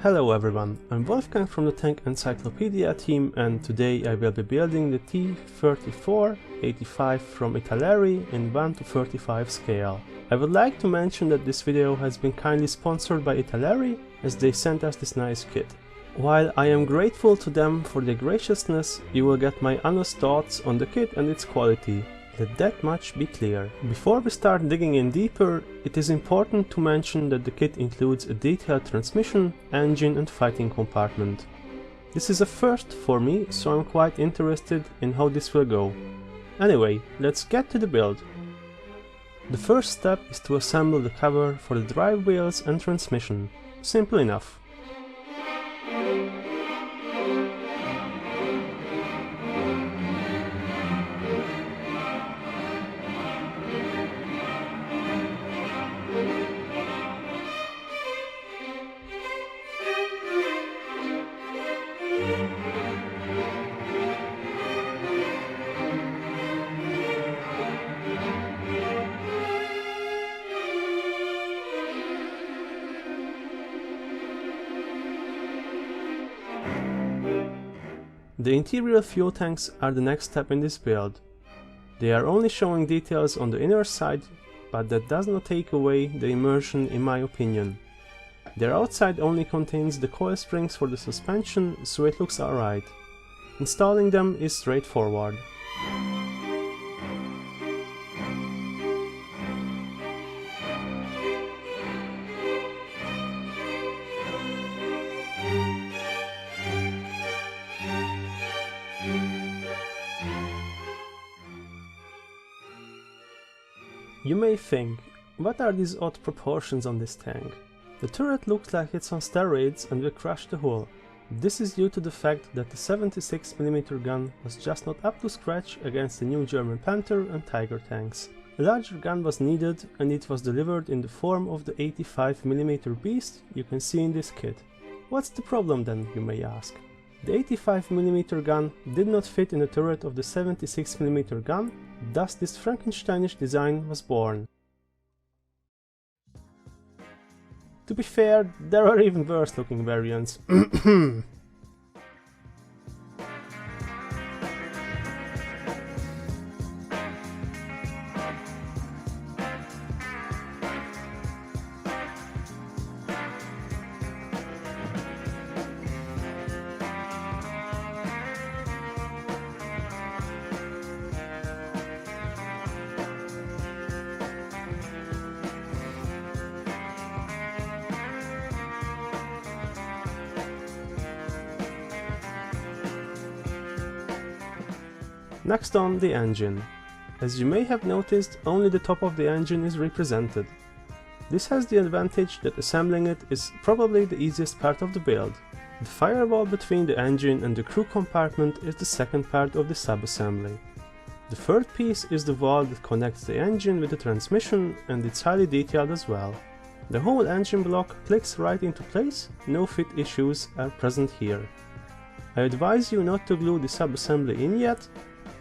Hello everyone, I'm Wolfgang from the Tank Encyclopedia team, and today I will be building the T-34 85 from Italeri in 1:35 scale. I would like to mention that this video has been kindly sponsored by Italeri, as they sent us this nice kit. While I am grateful to them for their graciousness, you will get my honest thoughts on the kit and its quality. Let that much be clear. Before we start digging in deeper, it is important to mention that the kit includes a detailed transmission, engine and fighting compartment. This is a first for me, so I'm quite interested in how this will go. Anyway, let's get to the build. The first step is to assemble the cover for the drive wheels and transmission. Simple enough. The interior fuel tanks are the next step in this build. They are only showing details on the inner side, but that does not take away the immersion in my opinion. Their outside only contains the coil springs for the suspension, so it looks alright. Installing them is straightforward. You may think, what are these odd proportions on this tank? The turret looks like it's on steroids and will crush the hull. This is due to the fact that the 76mm gun was just not up to scratch against the new German Panther and Tiger tanks. A larger gun was needed, and it was delivered in the form of the 85mm beast you can see in this kit. What's the problem then, you may ask? The 85mm gun did not fit in the turret of the 76mm gun, thus this Frankensteinish design was born. To be fair, there are even worse looking variants. Next on, the engine. As you may have noticed, only the top of the engine is represented. This has the advantage that assembling it is probably the easiest part of the build. The firewall between the engine and the crew compartment is the second part of the sub-assembly. The third piece is the wall that connects the engine with the transmission, and it's highly detailed as well. The whole engine block clicks right into place, no fit issues are present here. I advise you not to glue the sub-assembly in yet,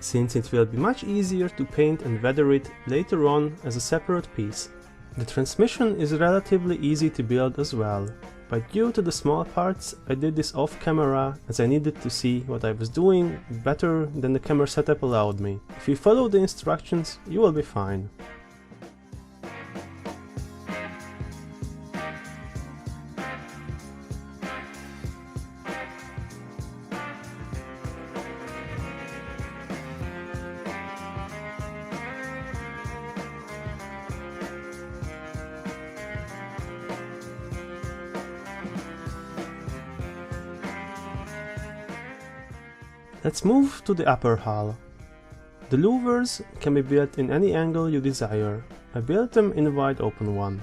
since it will be much easier to paint and weather it later on as a separate piece. The transmission is relatively easy to build as well, but due to the small parts I did this off camera as I needed to see what I was doing better than the camera setup allowed me. If you follow the instructions, you will be fine. Let's move to the upper hull. The louvers can be built in any angle you desire. I built them in a wide open one.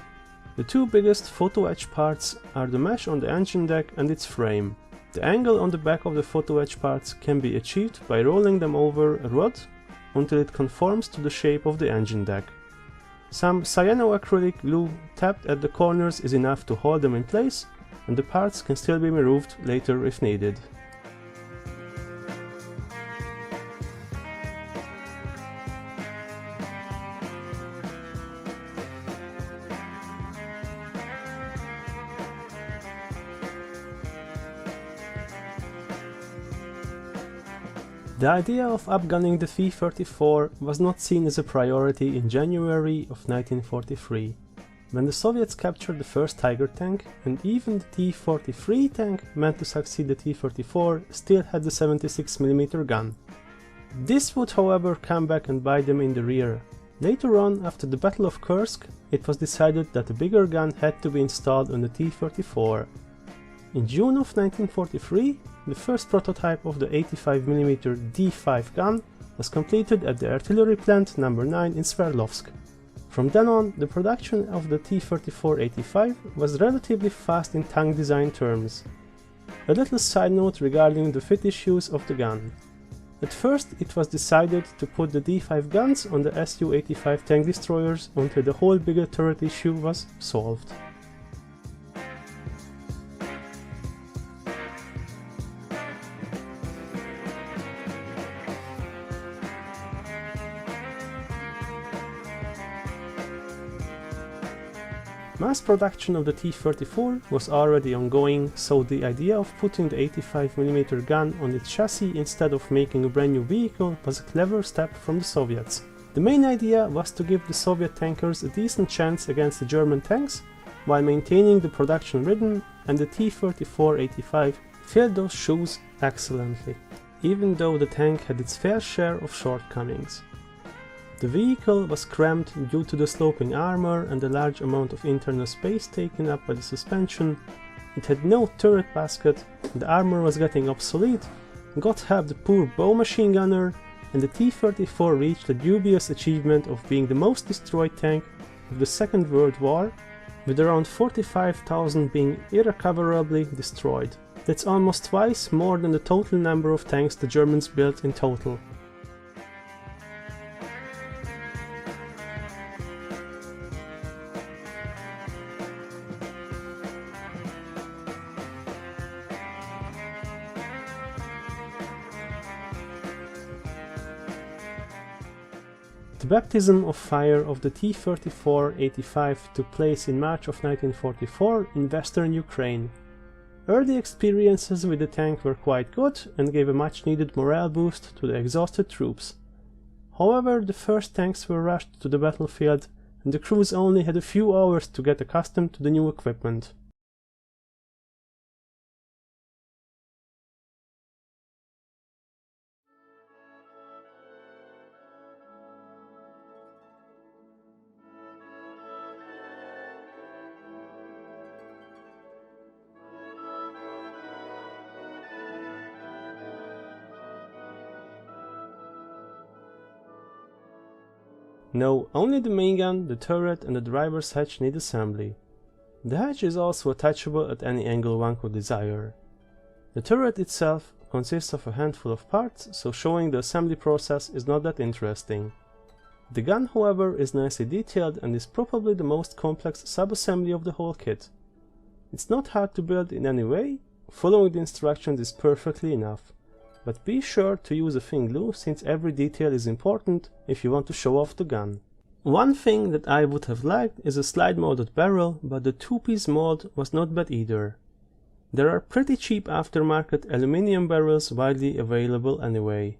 The two biggest photo etch parts are the mesh on the engine deck and its frame. The angle on the back of the photo etch parts can be achieved by rolling them over a rod until it conforms to the shape of the engine deck. Some cyanoacrylic glue tapped at the corners is enough to hold them in place, and the parts can still be removed later if needed. The idea of upgunning the T-34 was not seen as a priority in January of 1943, when the Soviets captured the first Tiger tank, and even the T-43 tank meant to succeed the T-34 still had the 76mm gun. This would however come back and bite them in the rear. Later on, after the Battle of Kursk, it was decided that a bigger gun had to be installed on the T-34. In June of 1943, the first prototype of the 85mm D5 gun was completed at the artillery plant number 9 in Sverdlovsk. From then on, the production of the T-34-85 was relatively fast in tank design terms. A little side note regarding the fit issues of the gun. At first it was decided to put the D5 guns on the Su-85 tank destroyers until the whole bigger turret issue was solved. Mass production of the T-34 was already ongoing, so the idea of putting the 85mm gun on its chassis instead of making a brand new vehicle was a clever step from the Soviets. The main idea was to give the Soviet tankers a decent chance against the German tanks, while maintaining the production rhythm, and the T-34-85 filled those shoes excellently, even though the tank had its fair share of shortcomings. The vehicle was cramped due to the sloping armor and the large amount of internal space taken up by the suspension. It had no turret basket, the armor was getting obsolete, God help the poor bow machine gunner, and the T-34 reached the dubious achievement of being the most destroyed tank of the Second World War, with around 45,000 being irrecoverably destroyed. That's almost twice more than the total number of tanks the Germans built in total. The baptism of fire of the T-34-85 took place in March of 1944 in western Ukraine. Early experiences with the tank were quite good and gave a much needed morale boost to the exhausted troops. However, the first tanks were rushed to the battlefield and the crews only had a few hours to get accustomed to the new equipment. No, only the main gun, the turret and the driver's hatch need assembly. The hatch is also attachable at any angle one could desire. The turret itself consists of a handful of parts, so showing the assembly process is not that interesting. The gun, however, is nicely detailed and is probably the most complex sub-assembly of the whole kit. It's not hard to build in any way, following the instructions is perfectly enough. But be sure to use a thin glue, since every detail is important if you want to show off the gun. One thing that I would have liked is a slide molded barrel, but the two-piece mold was not bad either. There are pretty cheap aftermarket aluminium barrels widely available anyway.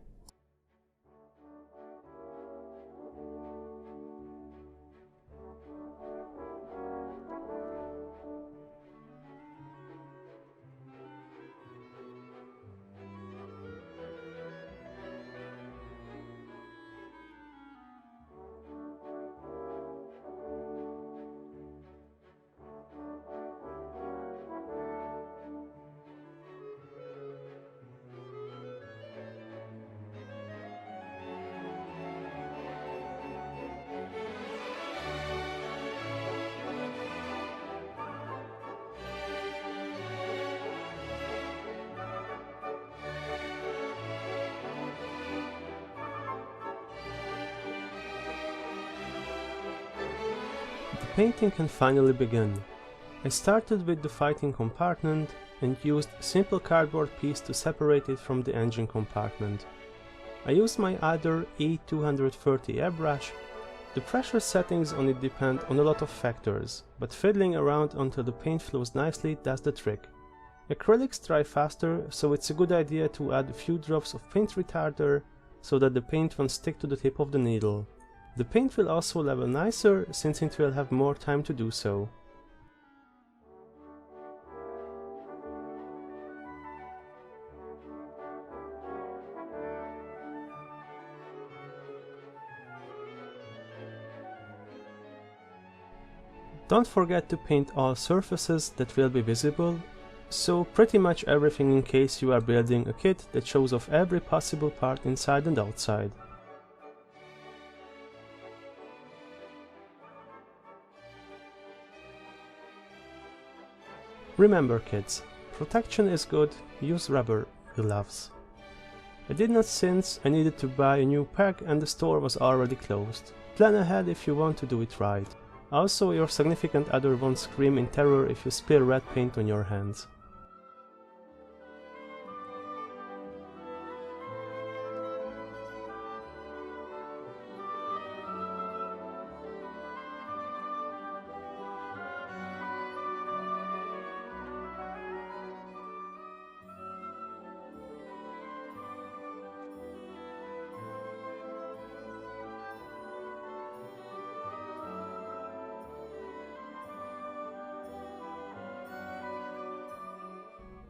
The painting can finally begin. I started with the fighting compartment and used a simple cardboard piece to separate it from the engine compartment. I used my other E230 airbrush. The pressure settings on it depend on a lot of factors, but fiddling around until the paint flows nicely does the trick. Acrylics dry faster, so it's a good idea to add a few drops of paint retarder so that the paint won't stick to the tip of the needle. The paint will also level nicer since it will have more time to do so. Don't forget to paint all surfaces that will be visible, so pretty much everything in case you are building a kit that shows off every possible part inside and outside. Remember kids, protection is good, use rubber gloves. I did not since I needed to buy a new pack and the store was already closed. Plan ahead if you want to do it right. Also, your significant other won't scream in terror if you spill red paint on your hands.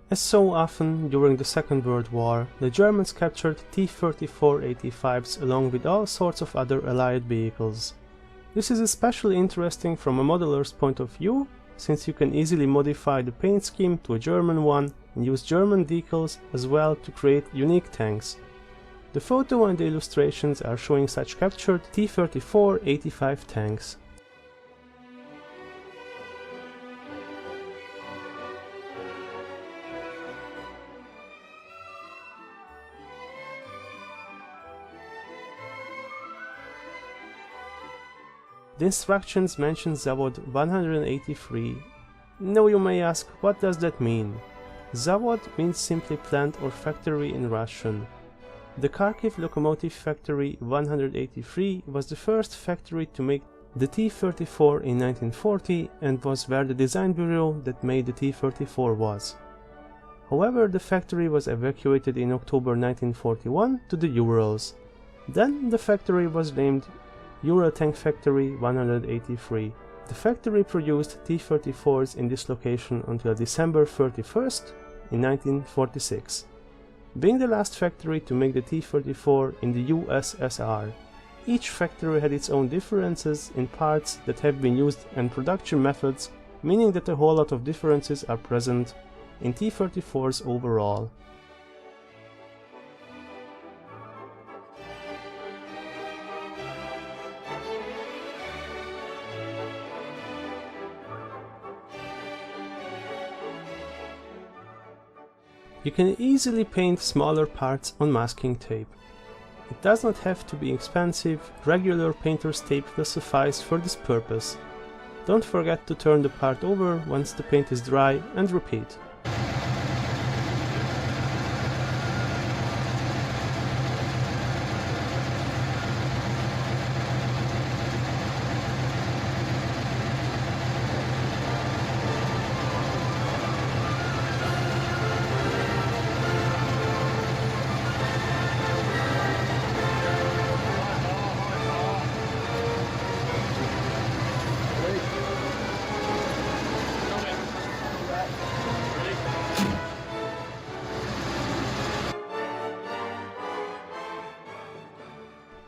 As so often during the Second World War, the Germans captured T-34-85s along with all sorts of other Allied vehicles. This is especially interesting from a modeler's point of view, since you can easily modify the paint scheme to a German one and use German decals as well to create unique tanks. The photo and the illustrations are showing such captured T-34-85 tanks. The instructions mention Zavod 183. Now you may ask, what does that mean? Zavod means simply plant or factory in Russian. The Kharkiv Locomotive Factory 183 was the first factory to make the T-34 in 1940 and was where the design bureau that made the T-34 was. However, the factory was evacuated in October 1941 to the Urals. Then the factory was named Ural Tank Factory 183. The factory produced T-34s in this location until December 31st in 1946, being the last factory to make the T-34 in the USSR. Each factory had its own differences in parts that have been used and production methods, meaning that a whole lot of differences are present in T-34s overall. You can easily paint smaller parts on masking tape. It does not have to be expensive, regular painter's tape will suffice for this purpose. Don't forget to turn the part over once the paint is dry and repeat.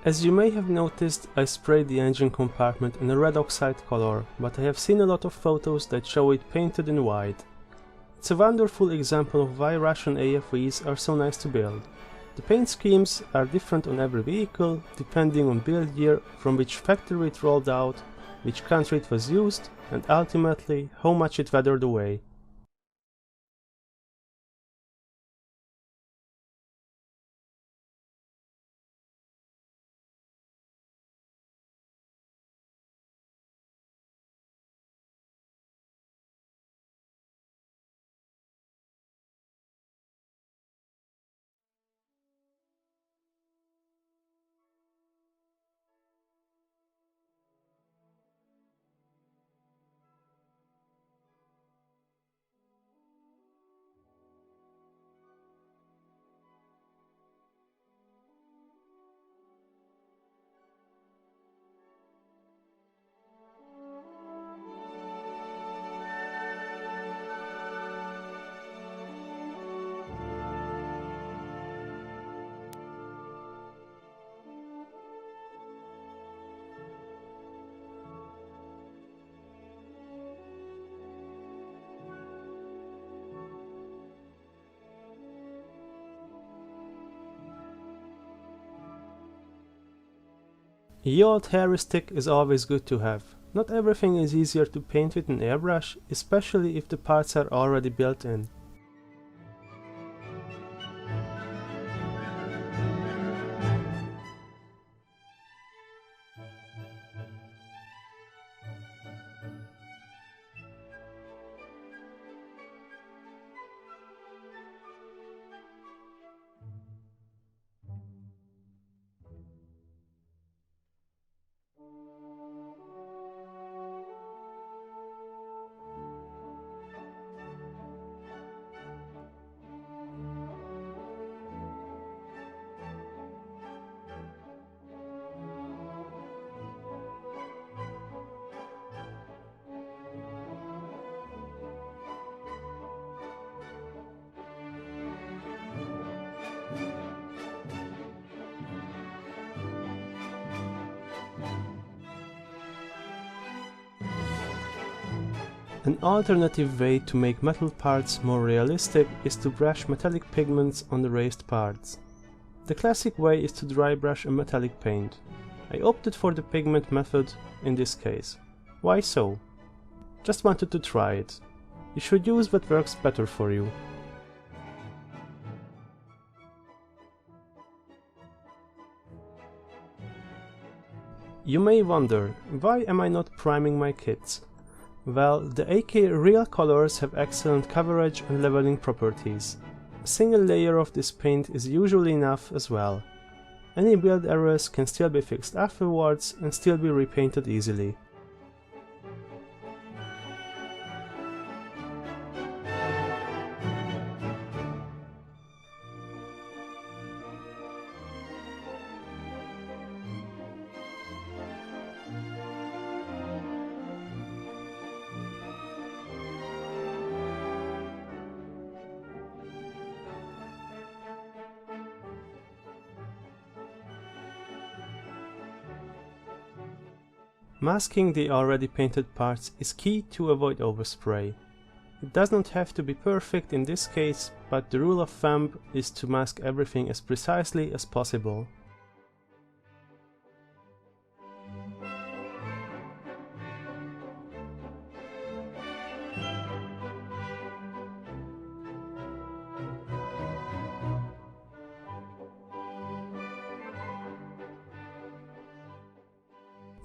As you may have noticed, I sprayed the engine compartment in a red oxide color, but I have seen a lot of photos that show it painted in white. It's a wonderful example of why Russian AFVs are so nice to build. The paint schemes are different on every vehicle, depending on build year, from which factory it rolled out, which country it was used, and ultimately how much it weathered away. A yacht heuristic is always good to have. Not everything is easier to paint with an airbrush, especially if the parts are already built in. An alternative way to make metal parts more realistic is to brush metallic pigments on the raised parts. The classic way is to dry brush a metallic paint. I opted for the pigment method in this case. Why so? Just wanted to try it. You should use what works better for you. You may wonder, why am I not priming my kits? Well, the AK real colors have excellent coverage and leveling properties. A single layer of this paint is usually enough as well. Any build errors can still be fixed afterwards and still be repainted easily. Masking the already painted parts is key to avoid overspray. It does not have to be perfect in this case, but the rule of thumb is to mask everything as precisely as possible.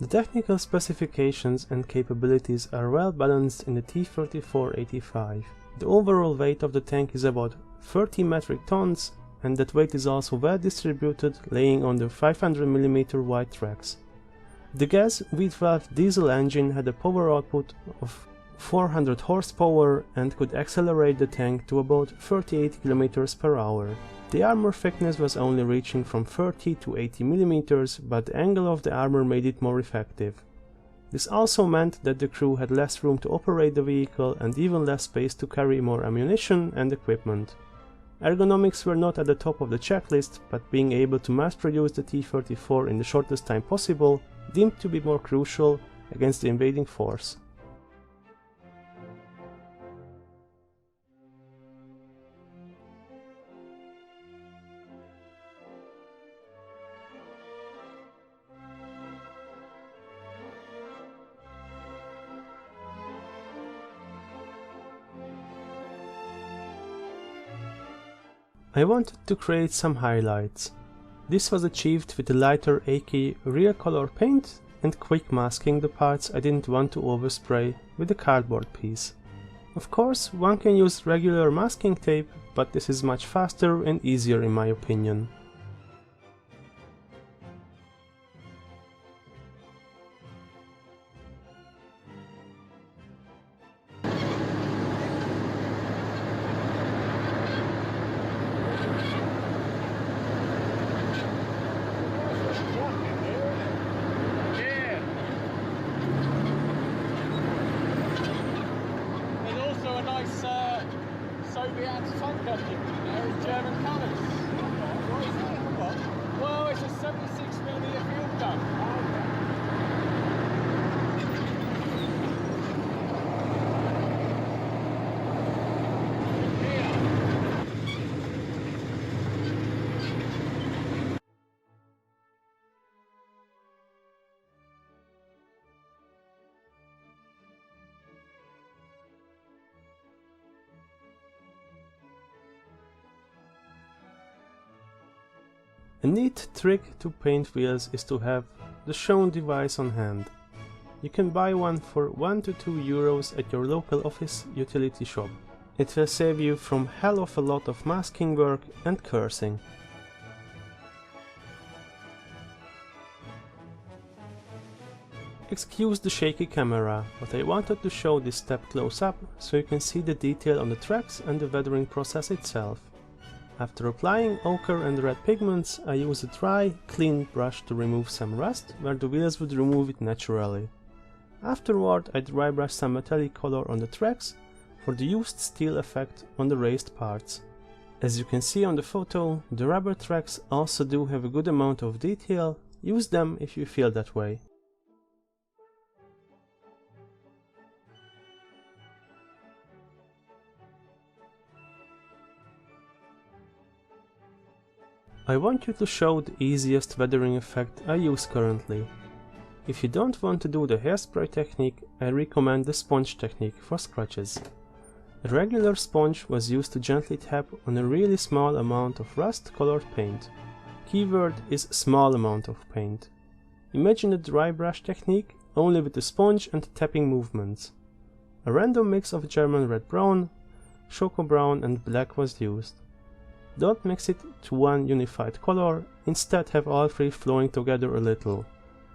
The technical specifications and capabilities are well balanced in the T-34-85. The overall weight of the tank is about 30 metric tons, and that weight is also well distributed, laying on the 500mm wide tracks. The gas V12 diesel engine had a power output of 400 horsepower and could accelerate the tank to about 38 km per hour. The armor thickness was only reaching from 30 to 80 mm, but the angle of the armor made it more effective. This also meant that the crew had less room to operate the vehicle and even less space to carry more ammunition and equipment. Ergonomics were not at the top of the checklist, but being able to mass produce the T-34 in the shortest time possible deemed to be more crucial against the invading force. I wanted to create some highlights. This was achieved with the lighter AK real color paint and quick masking the parts I didn't want to overspray with a cardboard piece. Of course, one can use regular masking tape, but this is much faster and easier in my opinion. Soviet tank engine there in German colours. A neat trick to paint wheels is to have the shown device on hand. You can buy one for 1 to 2 euros at your local office utility shop. It will save you from hell of a lot of masking work and cursing. Excuse the shaky camera, but I wanted to show this step close up so you can see the detail on the tracks and the weathering process itself. After applying ochre and red pigments, I use a dry, clean brush to remove some rust where the wheels would remove it naturally. Afterward, I dry brush some metallic color on the tracks for the used steel effect on the raised parts. As you can see on the photo, the rubber tracks also do have a good amount of detail. Use them if you feel that way. I want you to show the easiest weathering effect I use currently. If you don't want to do the hairspray technique, I recommend the sponge technique for scratches. A regular sponge was used to gently tap on a really small amount of rust-colored paint. Keyword is small amount of paint. Imagine a dry brush technique, only with the sponge and tapping movements. A random mix of German red brown, choco brown and black was used. Don't mix it to one unified color, instead have all three flowing together a little.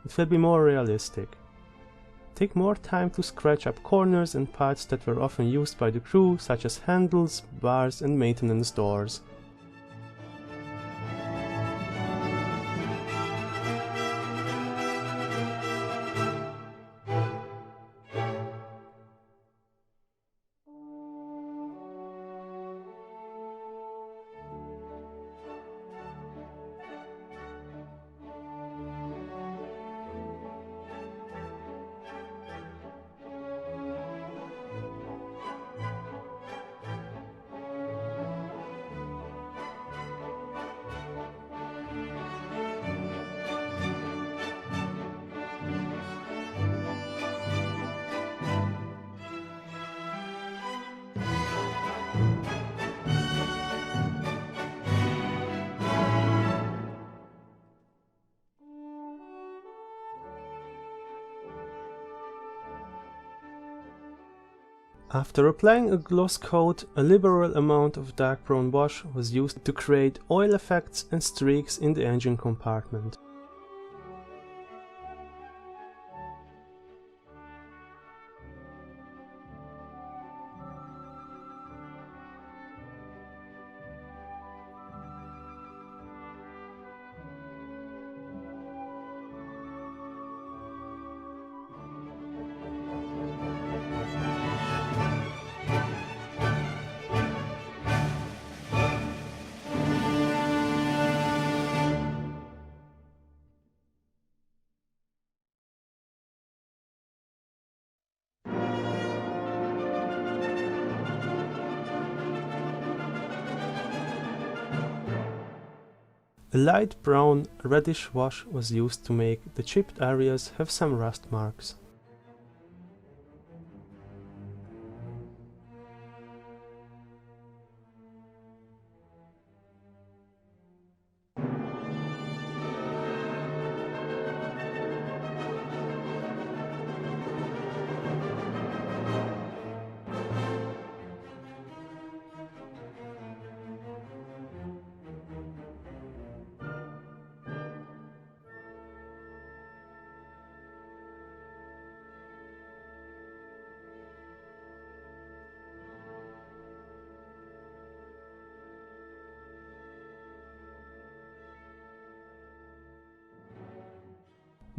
It will be more realistic. Take more time to scratch up corners and parts that were often used by the crew, such as handles, bars and maintenance doors. After applying a gloss coat, a liberal amount of dark brown wash was used to create oil effects and streaks in the engine compartment. A light brown, reddish wash was used to make the chipped areas have some rust marks.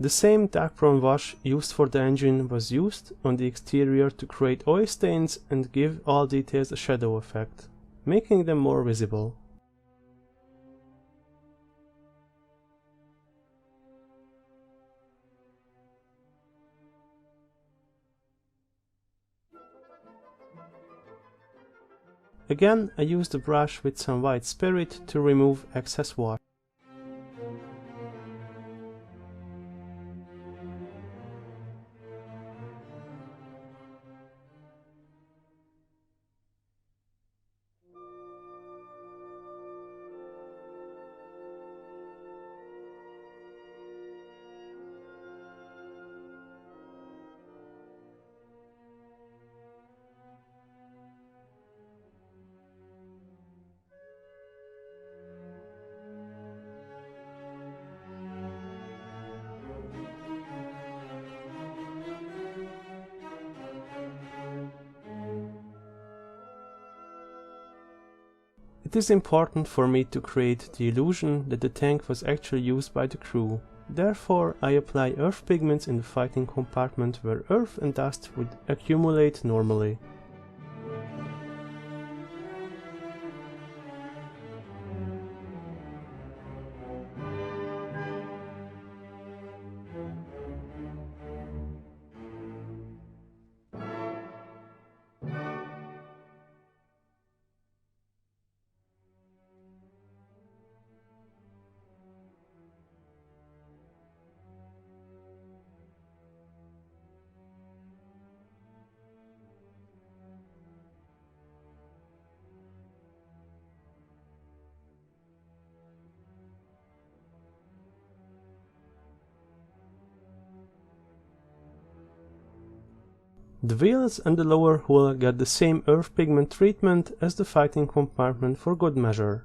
The same dark brown wash used for the engine was used on the exterior to create oil stains and give all details a shadow effect, making them more visible. Again, I used a brush with some white spirit to remove excess wash. It is important for me to create the illusion that the tank was actually used by the crew. Therefore, I apply earth pigments in the fighting compartment where earth and dust would accumulate normally. The wheels and the lower hull get the same earth pigment treatment as the fighting compartment for good measure.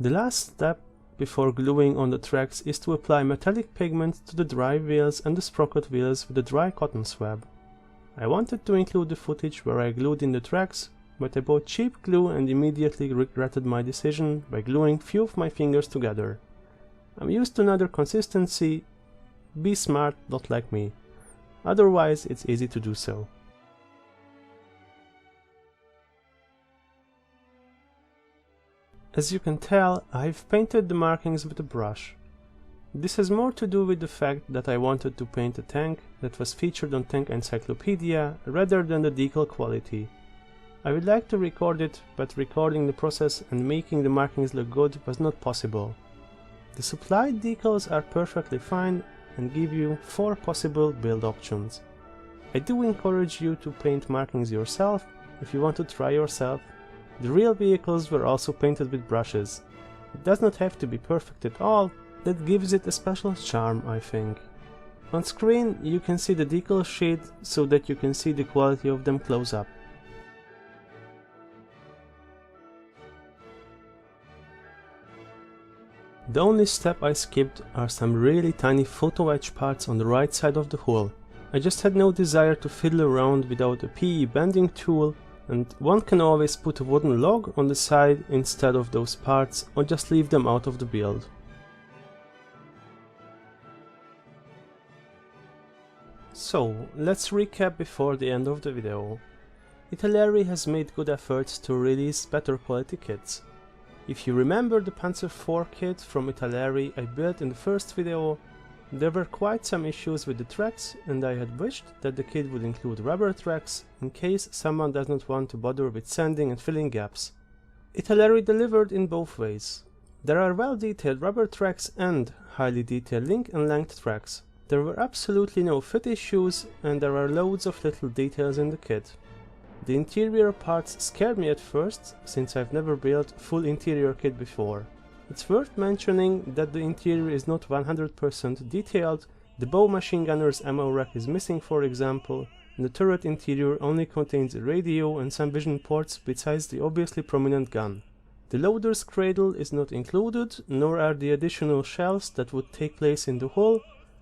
The last step before gluing on the tracks is to apply metallic pigment to the dry wheels and the sprocket wheels with a dry cotton swab. I wanted to include the footage where I glued in the tracks, but I bought cheap glue and immediately regretted my decision by gluing few of my fingers together. I'm used to another consistency. Be smart, not like me. Otherwise, it's easy to do so. As you can tell, I've painted the markings with a brush. This has more to do with the fact that I wanted to paint a tank that was featured on Tank Encyclopedia rather than the decal quality. I would like to record it, but recording the process and making the markings look good was not possible. The supplied decals are perfectly fine and give you 4 possible build options. I do encourage you to paint markings yourself if you want to try yourself. The real vehicles were also painted with brushes. It does not have to be perfect at all, that gives it a special charm, I think. On screen you can see the decal sheet so that you can see the quality of them close up. The only step I skipped are some really tiny photo etch parts on the right side of the hull. I just had no desire to fiddle around without a PE bending tool, and one can always put a wooden log on the side instead of those parts, or just leave them out of the build. So, let's recap before the end of the video. Italeri has made good efforts to release better quality kits. If you remember the Panzer IV kit from Italeri I built in the first video, there were quite some issues with the tracks, and I had wished that the kit would include rubber tracks in case someone does not want to bother with sanding and filling gaps. Italeri delivered in both ways. There are well detailed rubber tracks and highly detailed link and length tracks. There were absolutely no fit issues, and there are loads of little details in the kit. The interior parts scared me at first, since I've never built a full interior kit before. It's worth mentioning that the interior is not 100% detailed. The bow machine gunner's ammo rack is missing, for example, and the turret interior only contains a radio and some vision ports besides the obviously prominent gun. The loader's cradle is not included, nor are the additional shells that would take place in the hull,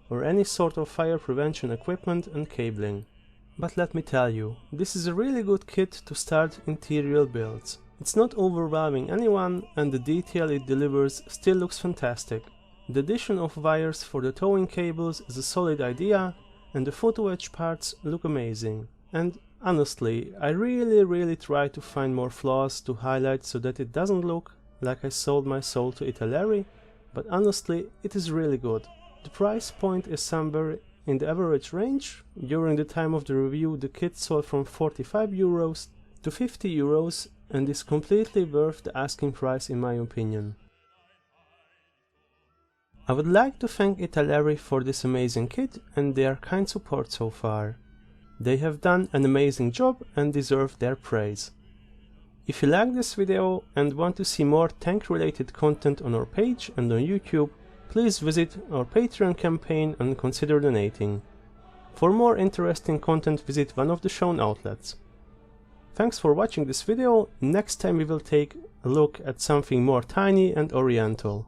or any sort of fire prevention equipment and cabling. But let me tell you, this is a really good kit to start interior builds. It's not overwhelming anyone, and the detail it delivers still looks fantastic. The addition of wires for the towing cables is a solid idea, and the photo etch parts look amazing. And Honestly, I really try to find more flaws to highlight so that it doesn't look like I sold my soul to Italeri, but honestly, it is really good. The price point is somewhere in the average range. During the time of the review, the kit sold from 45 euros to 50 euros and is completely worth the asking price in my opinion. I would like to thank Italeri for this amazing kit and their kind support so far. They have done an amazing job and deserve their praise. If you like this video and want to see more tank related content on our page and on YouTube, please visit our Patreon campaign and consider donating. For more interesting content, visit one of the shown outlets. Thanks for watching this video. Next time we will take a look at something more tiny and oriental.